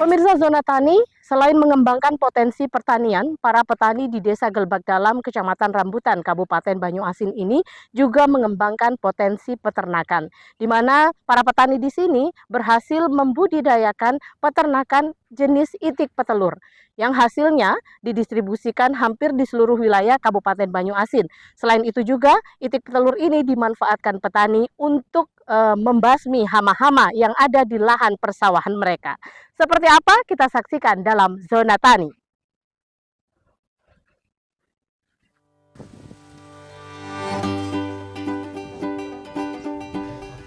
Pemirsa Zona Tani, selain mengembangkan potensi pertanian, para petani di Desa Gelebak Dalam, Kecamatan Rambutan, Kabupaten Banyuasin ini juga mengembangkan potensi peternakan, di mana para petani di sini berhasil membudidayakan peternakan jenis itik petelur, yang hasilnya didistribusikan hampir di seluruh wilayah Kabupaten Banyuasin. Selain itu juga, itik petelur ini dimanfaatkan petani untuk membasmi hama-hama yang ada di lahan persawahan mereka. Seperti apa kita saksikan dalam Zona Tani.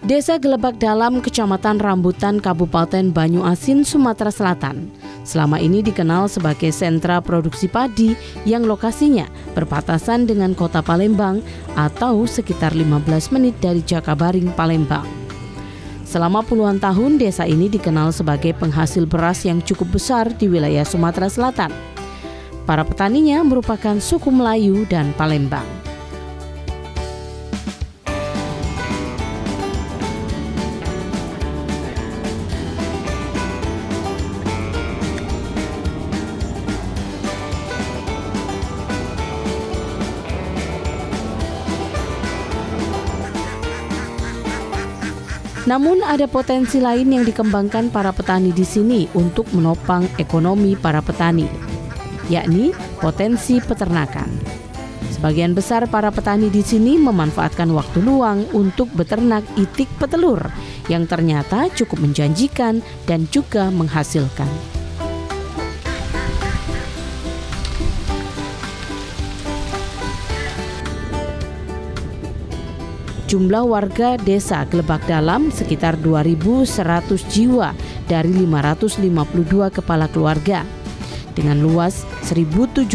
Desa Gelebak Dalam, Kecamatan Rambutan, Kabupaten Banyuasin, Sumatera Selatan. Selama ini dikenal sebagai sentra produksi padi yang lokasinya berbatasan dengan kota Palembang atau sekitar 15 menit dari Jakabaring, Palembang. Selama puluhan tahun, desa ini dikenal sebagai penghasil beras yang cukup besar di wilayah Sumatera Selatan. Para petaninya merupakan suku Melayu dan Palembang. Namun ada potensi lain yang dikembangkan para petani di sini untuk menopang ekonomi para petani, yakni potensi peternakan. Sebagian besar para petani di sini memanfaatkan waktu luang untuk beternak itik petelur yang ternyata cukup menjanjikan dan juga menghasilkan. Jumlah warga desa Gelebak Dalam sekitar 2.100 jiwa dari 552 kepala keluarga. Dengan luas 1.732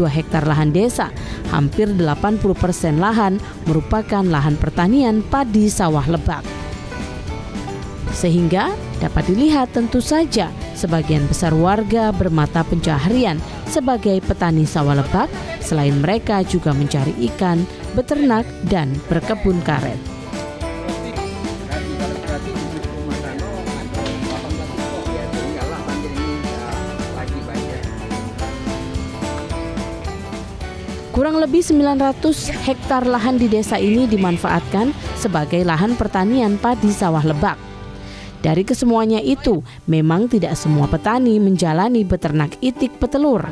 hektar lahan desa, hampir 80% lahan merupakan lahan pertanian padi sawah lebak. Sehingga dapat dilihat tentu saja sebagian besar warga bermata pencaharian sebagai petani sawah lebak, selain mereka juga mencari ikan, beternak, dan berkebun karet. Kurang lebih 900 hektar lahan di desa ini dimanfaatkan sebagai lahan pertanian padi sawah lebak. Dari kesemuanya itu, memang tidak semua petani menjalani beternak itik petelur.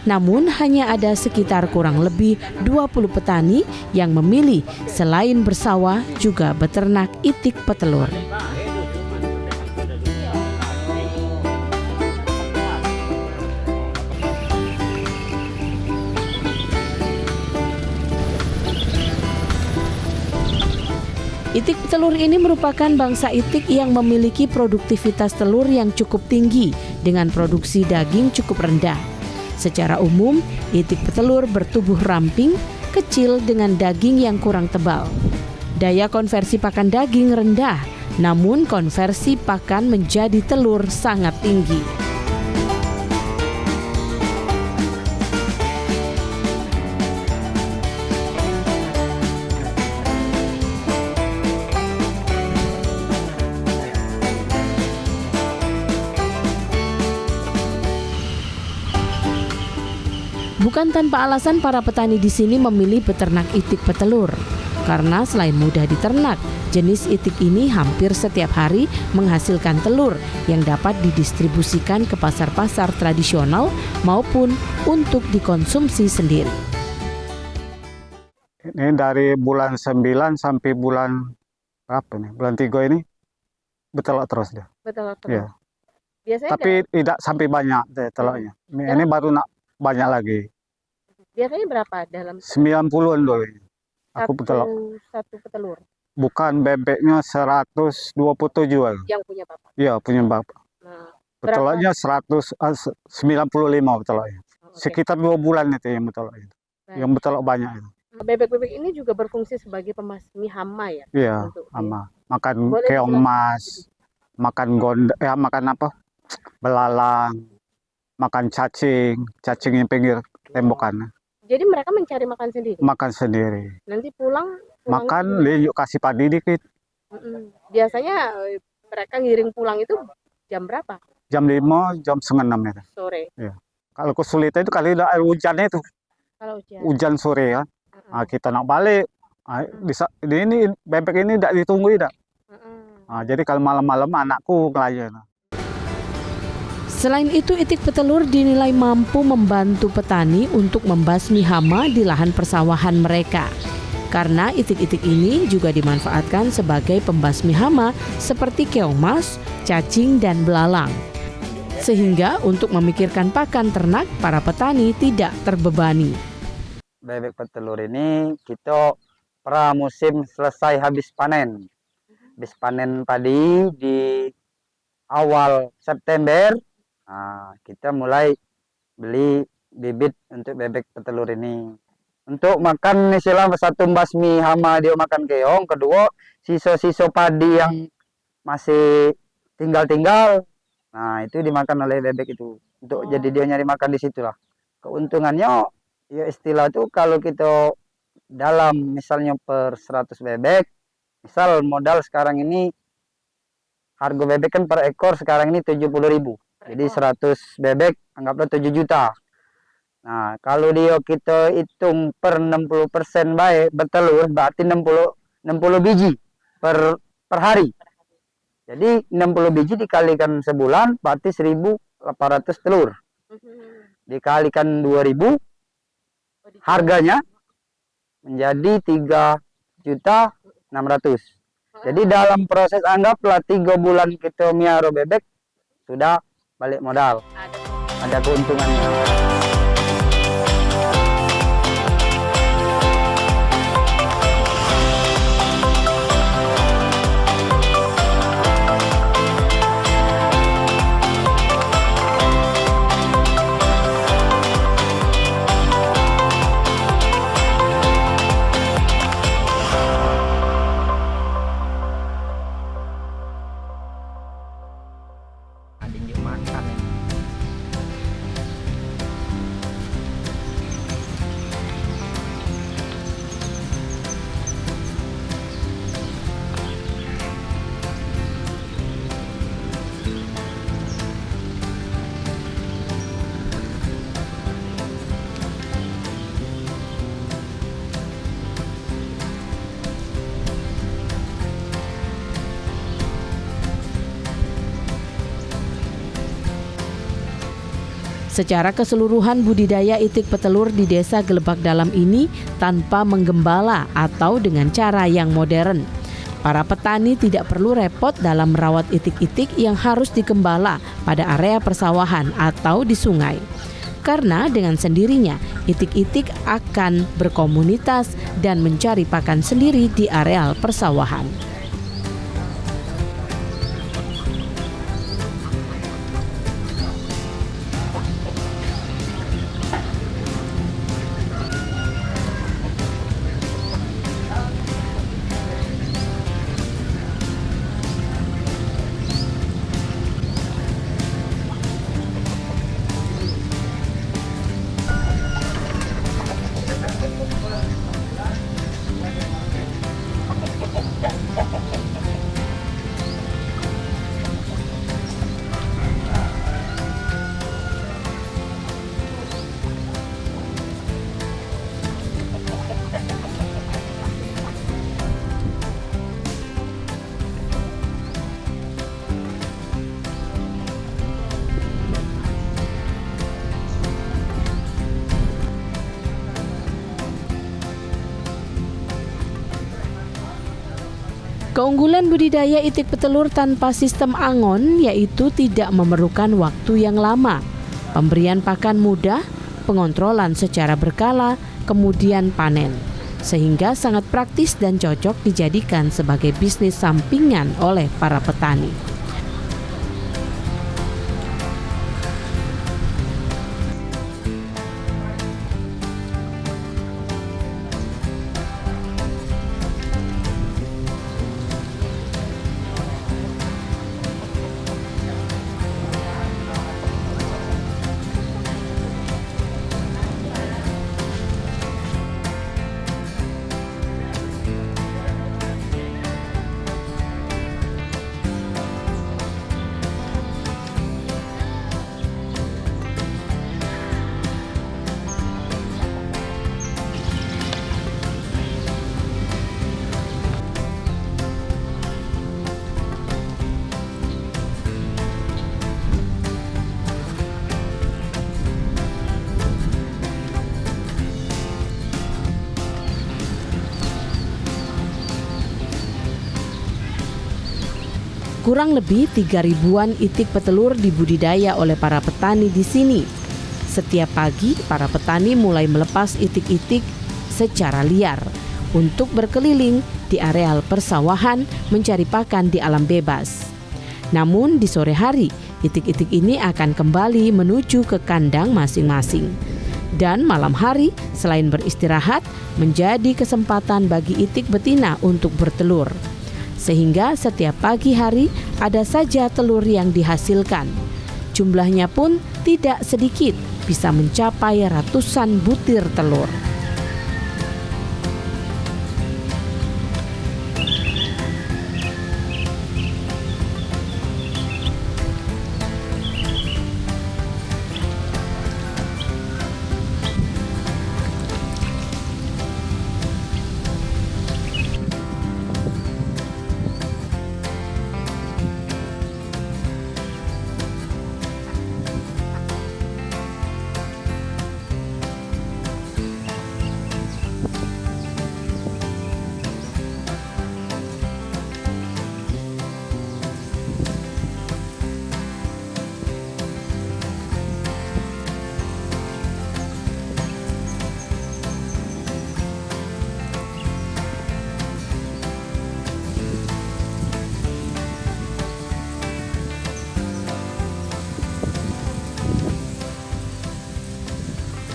Namun hanya ada sekitar kurang lebih 20 petani yang memilih selain bersawah juga beternak itik petelur. Itik petelur ini merupakan bangsa itik yang memiliki produktivitas telur yang cukup tinggi dengan produksi daging cukup rendah. Secara umum, itik petelur bertubuh ramping, kecil dengan daging yang kurang tebal. Daya konversi pakan daging rendah, namun konversi pakan menjadi telur sangat tinggi. Bukan tanpa alasan para petani di sini memilih beternak itik petelur. Karena selain mudah diternak, jenis itik ini hampir setiap hari menghasilkan telur yang dapat didistribusikan ke pasar-pasar tradisional maupun untuk dikonsumsi sendiri. Ini dari bulan 9 sampai bulan berapa nih? Bulan 3 ini betelok terus dia. Betelok terus. Ya. Biasanya tapi tidak sampai banyak deh telurnya. Ini baru nak banyak lagi. Biasanya berapa dalam 90-an dulu. Aku betelok. Satu petelur. Bukan, bebeknya 127. Yang punya bapak? Iya, punya bapak. Nah, beteloknya 195 beteloknya. Okay. Sekitar 2 bulan itu yang betelok itu. Yang betelok banyak itu. Bebek-bebek ini juga berfungsi sebagai pembasmi hama ya? Iya, hama. Makan keong emas, makan makan apa? Belalang, makan cacing yang pinggir tembokan. Jadi mereka mencari makan sendiri? Makan sendiri. Nanti pulang makan, yuk kasih padi dikit. Biasanya mereka ngiring pulang itu jam berapa? jam 5, jam setengah 6 itu. Sore. Iya. Kalau kesulitan itu kali ada hujannya itu, Kalau hujan. hujan sore ya. Nah, kita nak balik, di ini bebek ini tidak ditunggu tidak. Nah, jadi kalau malam-malam anakku ngelayan. Selain itu, itik petelur dinilai mampu membantu petani untuk membasmi hama di lahan persawahan mereka. Karena itik-itik ini juga dimanfaatkan sebagai pembasmi hama seperti keong mas, cacing, dan belalang. Sehingga untuk memikirkan pakan ternak, para petani tidak terbebani. Bebek petelur ini kita pramusim selesai habis panen. Habis panen padi di awal September, nah, kita mulai beli bibit untuk bebek petelur ini. Untuk makan istilah satu basmi hama dia makan keong, kedua sisa-sisa padi yang masih tinggal-tinggal, nah itu dimakan oleh bebek itu. Untuk jadi dia nyari makan di situlah. Keuntungannya ya istilah itu kalau kita dalam misalnya per 100 bebek, misal modal sekarang ini harga bebek kan per ekor sekarang ini 70.000. Jadi 100 bebek anggaplah 7 juta. Nah, kalau dia kita hitung per 60% baik bertelur berarti 60 biji per hari. Jadi 60 biji dikalikan sebulan berarti 1.800 telur. Dikalikan 2.000 harganya menjadi 3.600.000. Jadi dalam proses anggaplah 3 bulan kita miara bebek sudah balik modal. Ada keuntungannya. Secara keseluruhan budidaya itik petelur di Desa Gelebak Dalam ini tanpa menggembala atau dengan cara yang modern. Para petani tidak perlu repot dalam merawat itik-itik yang harus digembala pada area persawahan atau di sungai. Karena dengan sendirinya itik-itik akan berkomunitas dan mencari pakan sendiri di areal persawahan. Keunggulan budidaya itik petelur tanpa sistem angon yaitu tidak memerlukan waktu yang lama, pemberian pakan mudah, pengontrolan secara berkala, kemudian panen. Sehingga sangat praktis dan cocok dijadikan sebagai bisnis sampingan oleh para petani. Kurang lebih 3.000-an itik petelur dibudidaya oleh para petani di sini. Setiap pagi, para petani mulai melepas itik-itik secara liar untuk berkeliling di areal persawahan mencari pakan di alam bebas. Namun di sore hari, itik-itik ini akan kembali menuju ke kandang masing-masing. Dan malam hari, selain beristirahat, menjadi kesempatan bagi itik betina untuk bertelur. Sehingga setiap pagi hari ada saja telur yang dihasilkan. Jumlahnya pun tidak sedikit, bisa mencapai ratusan butir telur.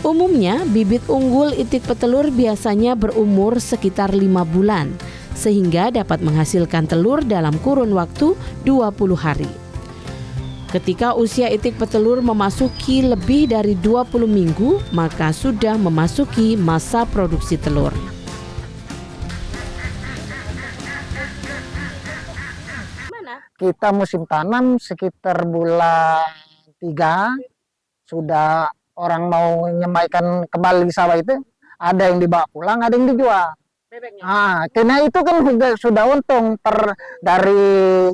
Umumnya, bibit unggul itik petelur biasanya berumur sekitar 5 bulan, sehingga dapat menghasilkan telur dalam kurun waktu 20 hari. Ketika usia itik petelur memasuki lebih dari 20 minggu, maka sudah memasuki masa produksi telur. Kita musim tanam sekitar bulan 3, sudah orang mau nyemaikan kembali sawah itu, ada yang dibawa pulang, ada yang dijual. Bebeknya. Karena itu kan sudah untung dari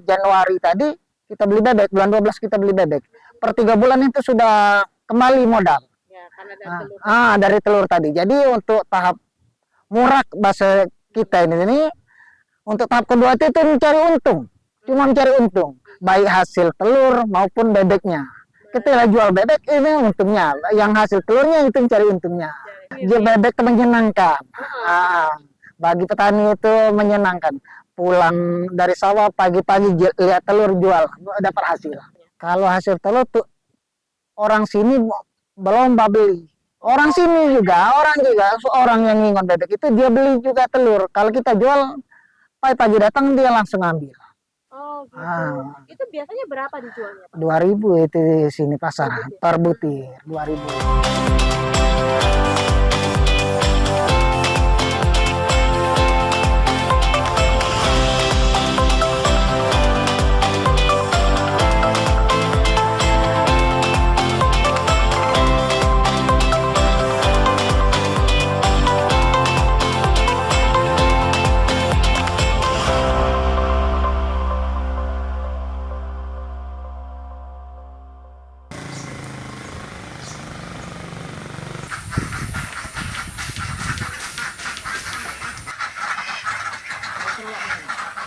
Januari tadi kita beli bebek, bulan 12 kita beli bebek. Per 3 bulan itu sudah kembali modal. Ya, karena dari telur. Dari telur tadi. Jadi untuk tahap murah bahasa kita ini untuk tahap kedua itu mencari untung. Cuma mencari untung, baik hasil telur maupun bebeknya. Ketika jual bebek ini untungnya, yang hasil telurnya itu mencari untungnya. Jadi bebek itu menyenangkan. Bagi petani itu menyenangkan. Pulang dari sawah pagi-pagi lihat telur jual, dapat hasil. Kalau hasil telur tuh orang sini belum beli. Orang sini juga, orang yang ngingon bebek itu dia beli juga telur. Kalau kita jual pagi datang dia langsung ambil. Oh gitu. Itu biasanya berapa dijualnya, Pak? 2.000 itu di sini pasar per butir, 2.000.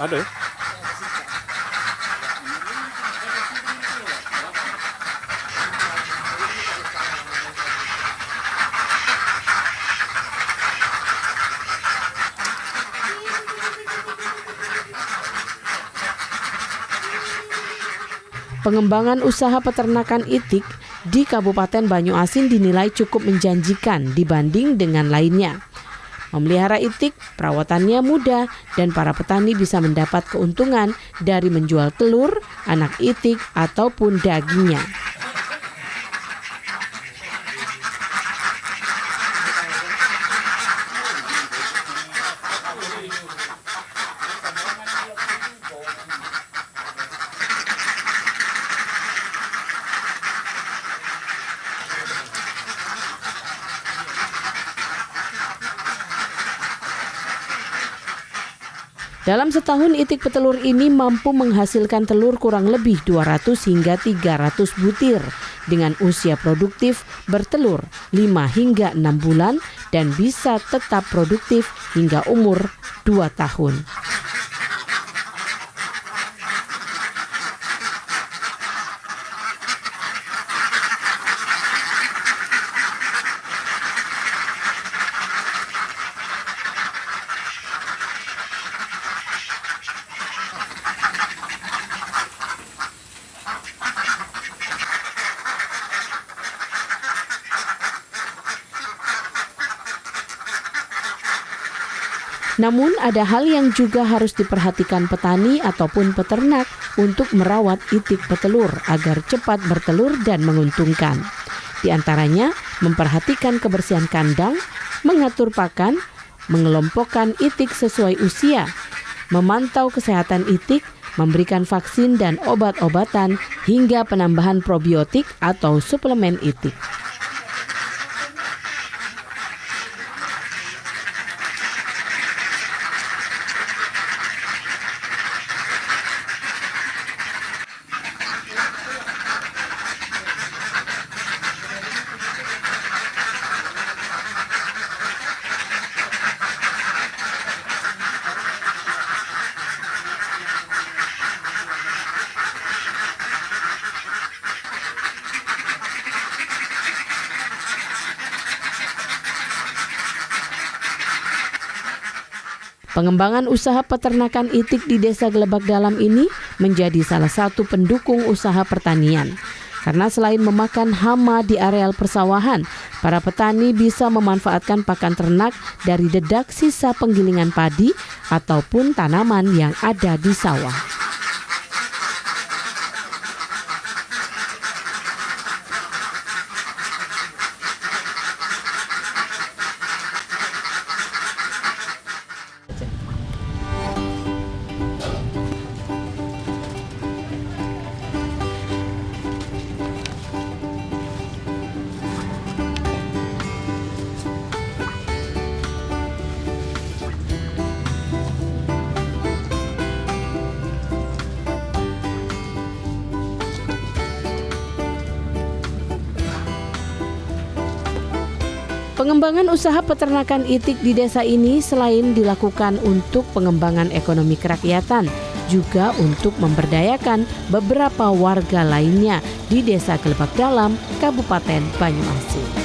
Ada ya? Pengembangan usaha peternakan itik di Kabupaten Banyuasin dinilai cukup menjanjikan dibanding dengan lainnya. Memelihara itik, perawatannya mudah dan para petani bisa mendapat keuntungan dari menjual telur, anak itik, ataupun dagingnya. Dalam setahun itik petelur ini mampu menghasilkan telur kurang lebih 200 hingga 300 butir dengan usia produktif bertelur 5 hingga 6 bulan dan bisa tetap produktif hingga umur 2 tahun. Namun ada hal yang juga harus diperhatikan petani ataupun peternak untuk merawat itik petelur agar cepat bertelur dan menguntungkan. Di antaranya memperhatikan kebersihan kandang, mengatur pakan, mengelompokkan itik sesuai usia, memantau kesehatan itik, memberikan vaksin dan obat-obatan hingga penambahan probiotik atau suplemen itik. Pengembangan usaha peternakan itik di Desa Glebak Dalam ini menjadi salah satu pendukung usaha pertanian. Karena selain memakan hama di areal persawahan, para petani bisa memanfaatkan pakan ternak dari dedak sisa penggilingan padi ataupun tanaman yang ada di sawah. Pengembangan usaha peternakan itik di desa ini selain dilakukan untuk pengembangan ekonomi kerakyatan, juga untuk memberdayakan beberapa warga lainnya di Desa Glebak Dalam, Kabupaten Banyuasin.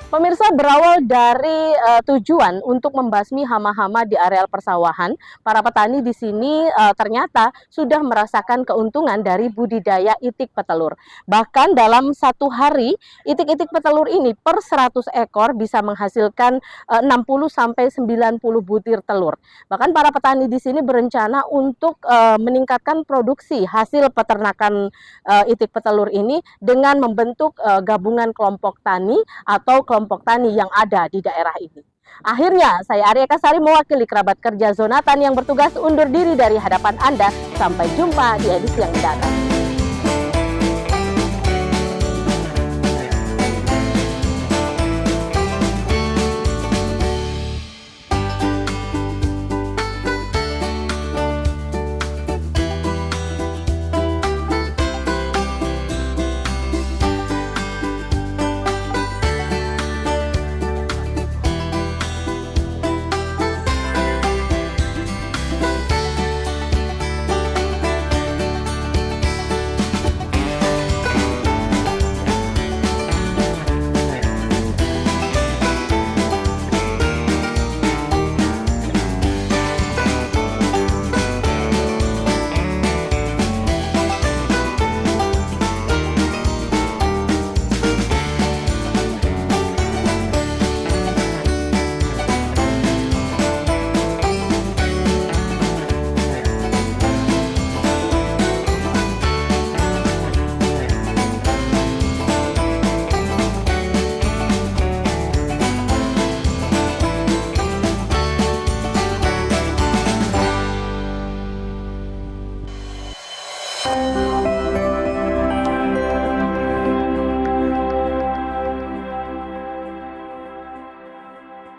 Pemirsa, berawal dari tujuan untuk membasmi hama-hama di areal persawahan, para petani di sini ternyata sudah merasakan keuntungan dari budidaya itik petelur. Bahkan dalam satu hari, itik-itik petelur ini per 100 ekor bisa menghasilkan 60-90 butir telur. Bahkan para petani di sini berencana untuk meningkatkan produksi hasil peternakan itik petelur ini dengan membentuk gabungan kelompok tani atau kelompok tani yang ada di daerah ini. Akhirnya, saya Arya Kasari mewakili kerabat kerja Zonatan yang bertugas undur diri dari hadapan Anda. Sampai jumpa di edisi yang mendatang.